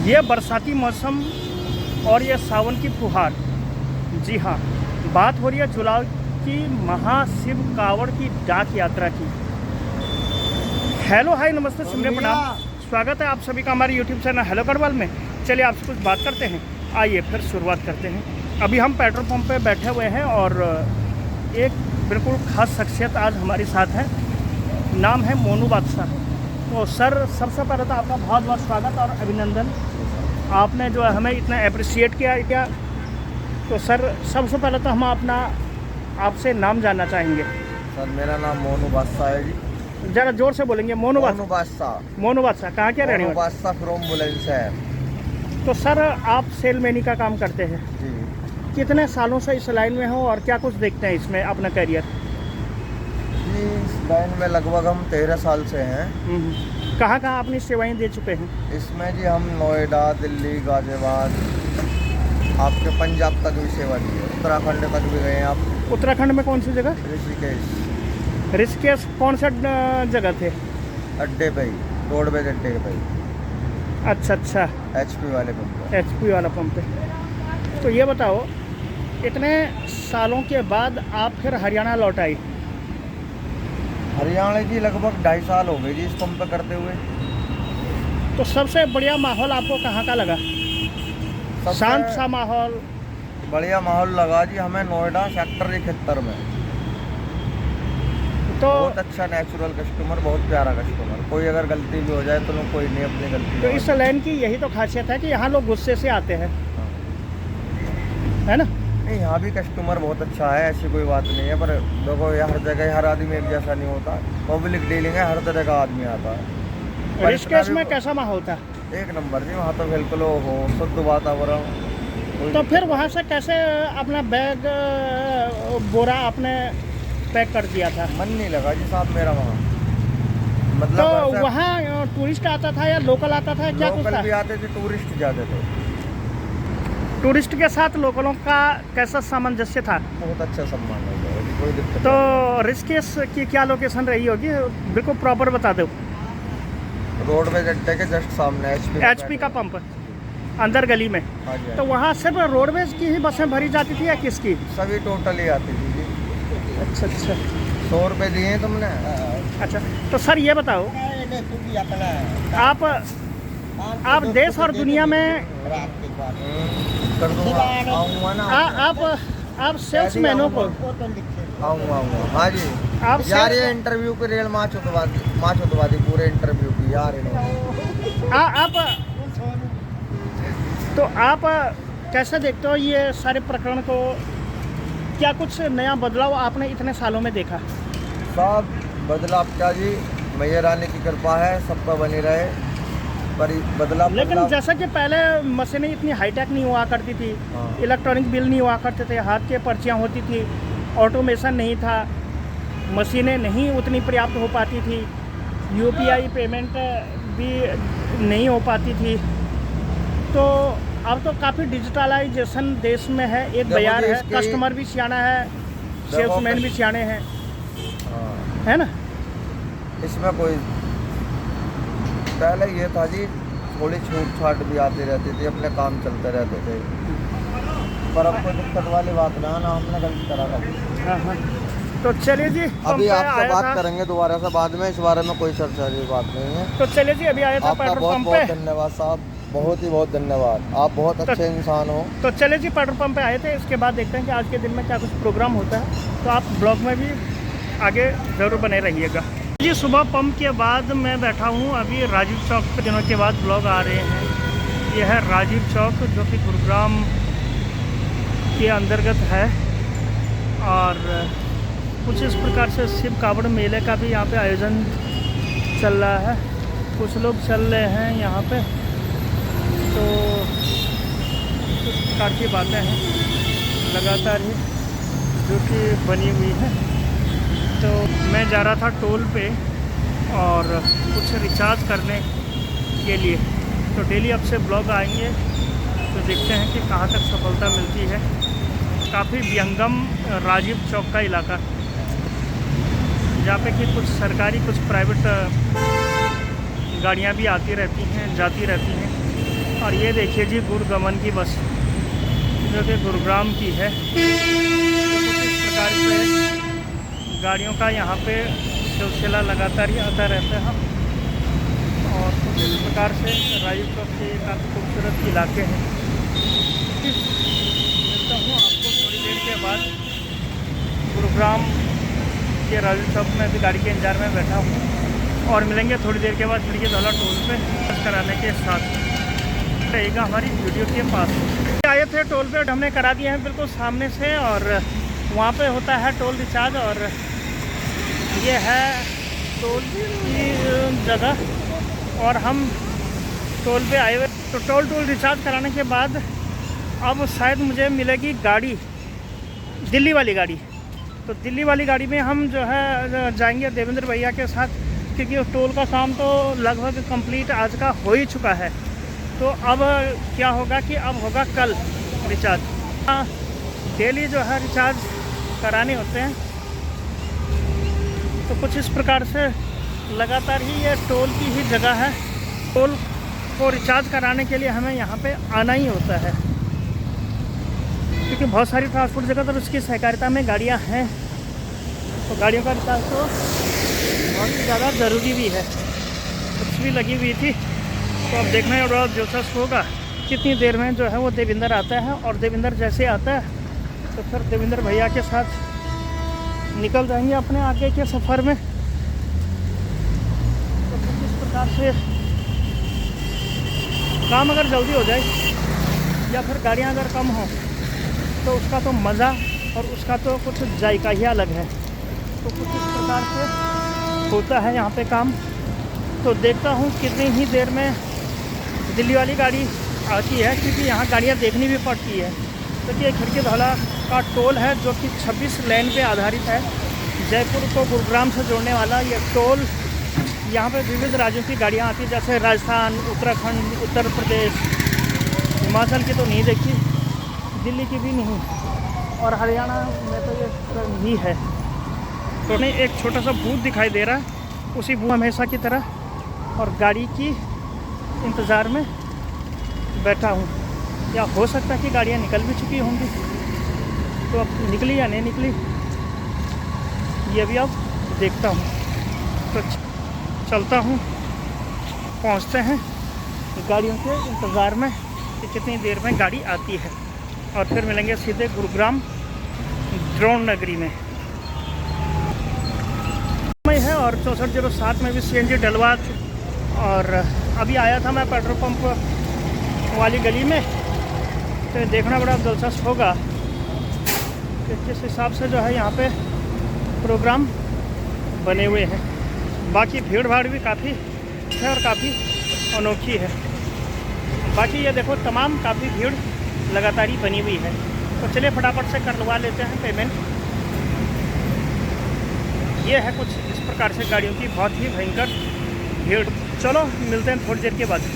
ये बरसाती मौसम और ये सावन की फुहार, जी हाँ, बात हो रही है जुलाव की महाशिव कांवड़ की डाक यात्रा की। हेलो हाय नमस्ते सिमरे प्रणाम, स्वागत है आप सभी का हमारे यूट्यूब चैनल हेलो गढ़वाल में। चलिए आपसे कुछ बात करते हैं, आइए फिर शुरुआत करते हैं। अभी हम पेट्रोल पंप पे बैठे हुए हैं और एक बिल्कुल ख़ास शख्सियत आज हमारे साथ है, नाम है मोनू बादशाह। तो सर सबसे पहले तो आपका बहुत बहुत स्वागत और अभिनंदन, आपने जो है हमें इतना अप्रिशिएट किया। तो सर सबसे पहले तो हम अपना आपसे नाम जानना चाहेंगे। सर मेरा नाम मोनू बादशाह है जी। ज़रा जोर से बोलेंगे। मोनू बादशाह। मोनू बादशाह कहाँ के रहने वाले? बादशाह फ्रॉम बुलंदशहर। तो सर आप सेलमैनी का काम करते हैं जी। कितने सालों से इस लाइन में हो और क्या कुछ देखते हैं इसमें अपना करियर? जी इस लाइन में लगभग हम 13 साल से हैं। कहाँ कहाँ अपनी सेवाएं दे चुके हैं? इसमें जी हम नोएडा, दिल्ली, गाजियाबाद, आपके पंजाब तक भी सेवा दी है, उत्तराखंड तक भी गए हैं आप। उत्तराखंड में कौन सी जगह? ऋषिकेश। ऋषिकेश कौन सा जगह थे? अड्डे पे ही, रोडवेज अड्डे पे ही। अच्छा HP वाले पंप। HP वाला पंप पे। तो ये बताओ, इतने सालों के बाद आप फिर हरियाणा लौट आई? हरियाणा जी लगभग 2.5 साल हो गए जी इस पंप पे करते हुए। तो सबसे बढ़िया माहौल आपको कहाँ का लगा? शांत सा माहौल? बढ़िया माहौल लगा जी हमें नोएडा सेक्टर 71 में। तो बहुत अच्छा नेचुरल कस्टमर, बहुत प्यारा कस्टमर। कोई अगर गलती भी हो जाए तो लोग कोई नहीं अपनी गलती। तो इस लाइन की यही तो खासियत है कि यहाँ लोग गुस्से से आते हैं, है ना? नहीं, यहाँ भी कस्टमर बहुत अच्छा है, ऐसी कोई बात नहीं है। पर देखो ये हर जगह हर आदमी एक जैसा नहीं होता। पब्लिक डीलिंग है, हर तरह का आदमी आता है। ऋषिकेश में कैसा माहौल था? एक नंबर जी, वहाँ तो बिल्कुल हो शुद्ध वातावरण। तो फिर वहाँ से कैसे अपना बैग बोरा आपने पैक कर दिया था? मन नहीं लगा जी साहब मेरा वहाँ। मतलब तो वहाँ टूरिस्ट आता था या लोकल आता था, क्या कुछ था? लोकल भी आते थे, टूरिस्ट जाते थे। टूरिस्ट के साथ लोकलों का कैसा सामंजस्य था? बहुत अच्छा सम्मान है, कोई दिक्कत तो ऋषिकेश की क्या लोकेशन रही होगी, बिल्कुल प्रॉपर बता दो। रोडवेज अड्डे के जस्ट सामने HP का पंप अंदर गली में। हाँ जी। तो वहाँ सिर्फ रोडवेज की ही बसें भरी जाती थी या किसकी? सभी टोटल ही आती थी जी। अच्छा 100 रुपये दिए हैं तुमने। अच्छा तो सर ये बताओ, आप देश और दुनिया में कर दूंगा, आऊँगा ना। आप सेल्समैनों को आऊँगा। हाँ जी आप यार, ये इंटरव्यू की रेल माच उतवा दी पूरे इंटरव्यू की यार इन्होंने। आप कैसे देखते हो ये सारे प्रकरण को? क्या कुछ नया बदलाव आपने इतने सालों में देखा? सब बदलाव क्या जी, मैया रानी की कृपा है, सब पर बनी रहे। पर बदलाव लेकिन जैसा कि पहले मशीनें इतनी हाईटेक नहीं हुआ करती थी, इलेक्ट्रॉनिक बिल नहीं हुआ करते थे, हाथ के पर्चियाँ होती थी, ऑटोमेशन नहीं था, मशीनें नहीं उतनी पर्याप्त हो पाती थी, UPI पेमेंट भी नहीं हो पाती थी। तो अब तो काफ़ी डिजिटलाइजेशन देश में है, एक बयार है, कस्टमर भी सियाना है, सेल्समैन भी सियाने हैं, है ना? इसमें कोई पहले ये था जी, थोड़ी छूट छाट भी आती रहती थी, अपने काम चलते रहते थे। पर अब कोई दिक्कत वाली बात ना, हमने गलती करा था। हाँ। तो चलिए जी, अभी आपसे बात करेंगे दोबारा से बाद में, इस बारे में कोई चर्चा की बात नहीं है। तो चलिए जी, अभी आया था पेट्रोल पंप पे। धन्यवाद साहब, बहुत ही बहुत धन्यवाद, आप बहुत अच्छे इंसान हो। तो चलिए जी, पेट्रोल पंप पे आए थे, इसके बाद देखते हैं कि आज के दिन में क्या कुछ प्रोग्राम होता है। तो आप ब्लॉग में भी आगे ज़रूर बने रहिएगा जी। सुबह पंप के बाद मैं बैठा हूँ अभी राजीव चौक पे, दिनों के बाद ब्लॉग आ रहे हैं। यह है राजीव चौक, जो कि गुरुग्राम के अंतर्गत है। और कुछ इस प्रकार से शिव कावड़ मेले का भी यहाँ पे आयोजन चल रहा है, कुछ लोग चल रहे हैं यहाँ पे। तो कुछ प्रकार की बातें हैं लगातार ही जो कि बनी हुई हैं। तो मैं जा रहा था टोल पे और कुछ रिचार्ज करने के लिए। तो डेली अब से ब्लॉग आएंगे, तो देखते हैं कि कहाँ तक सफलता मिलती है। काफ़ी विहंगम राजीव चौक का इलाका, जहाँ पे कि कुछ सरकारी कुछ प्राइवेट गाड़ियाँ भी आती रहती हैं, जाती रहती हैं। और ये देखिए जी गुरुगमन की बस जो कि गुरुग्राम की है। तो कुछ इस प्रकार से गाड़ियों का यहाँ पे सिलसिला लगातार ही आता रहता है। और कुछ इस प्रकार से राजीव चौक के काफ़ी खूबसूरत इलाके हैं। मिलता हूँ आपको थोड़ी देर के बाद। गुरुग्राम के राजीव चौक में भी गाड़ी के इंतजार में बैठा हूँ और मिलेंगे थोड़ी देर के बाद खिड़की धौला टोल पे कराने के साथ रहेगा हमारी वीडियो के पास। आए थे टोल पे, हमने करा दिया है बिल्कुल सामने से, और वहाँ पे होता है टोल रिचार्ज। और ये है टोल की जगह और हम टोल पे आए हुए। तो टोल रिचार्ज कराने के बाद अब शायद मुझे मिलेगी गाड़ी, दिल्ली वाली गाड़ी। तो दिल्ली वाली गाड़ी में हम जो है जाएंगे देवेंद्र भैया के साथ, क्योंकि टोल का काम तो लगभग कंप्लीट आज का हो ही चुका है। तो अब क्या होगा कि अब होगा कल रिचार्ज। डेली जो है रिचार्ज कराने होते हैं। तो कुछ इस प्रकार से लगातार ही ये टोल की ही जगह है। टोल को रिचार्ज कराने के लिए हमें यहाँ पे आना ही होता है, क्योंकि बहुत सारी ट्रांसपोर्ट जगह तो उसकी सहकारिता में गाड़ियाँ हैं। तो गाड़ियों का रिचार्ज तो बहुत ही ज़्यादा ज़रूरी भी है। कुछ भी लगी हुई थी। तो अब देखना है बड़ा दिलचस्प होगा कितनी देर में जो है वो देविंदर आता है। और देविंदर जैसे आता है तो फिर देविंदर भैया के साथ निकल जाएंगे अपने आगे के सफ़र में। तो इस प्रकार से काम अगर जल्दी हो जाए या फिर गाड़ियाँ अगर कम हो तो उसका तो मज़ा और उसका तो कुछ जायका ही अलग है। तो कुछ इस प्रकार से होता है यहाँ पे काम। तो देखता हूँ कितनी ही देर में दिल्ली वाली गाड़ी आती है, क्योंकि यहाँ गाड़ियाँ देखनी भी पड़ती है। क्योंकि ये खिड़की धौला का टोल है जो कि 26 लेन पे आधारित है। जयपुर को गुरुग्राम से जोड़ने वाला ये टोल, यहाँ पे विविध राज्यों की गाड़ियाँ आती हैं, जैसे राजस्थान, उत्तराखंड, उत्तर प्रदेश, हिमाचल की तो नहीं देखी, दिल्ली की भी नहीं, और हरियाणा में तो ये नहीं है। तो नहीं, एक छोटा सा बूथ दिखाई दे रहा है, उसी बूथ हमेशा की तरह और गाड़ी की इंतज़ार में बैठा हूँ। या हो सकता है कि गाड़ियाँ निकल भी चुकी होंगी। तो अब निकली या नहीं निकली ये भी अब देखता हूँ। तो चलता हूँ, पहुँचते हैं गाड़ियों के इंतज़ार में कि कितनी देर में गाड़ी आती है, और फिर मिलेंगे सीधे गुरुग्राम ड्रोन नगरी में है। और 6407 में भी CNG डलवा। और अभी आया था मैं पेट्रोल पंप वाली गली में। तो देखना बड़ा दिलचस्प होगा कि किस हिसाब से जो है यहाँ पे प्रोग्राम बने हुए हैं। बाकी भीड़ भाड़ भी काफ़ी है और काफ़ी अनोखी है। बाकी ये देखो तमाम काफ़ी भीड़ लगातार ही बनी हुई है। तो चलिए फटाफट से करवा लेते हैं पेमेंट। ये है कुछ इस प्रकार से गाड़ियों की बहुत ही भयंकर भीड़। चलो मिलते हैं थोड़ी देर के बाद।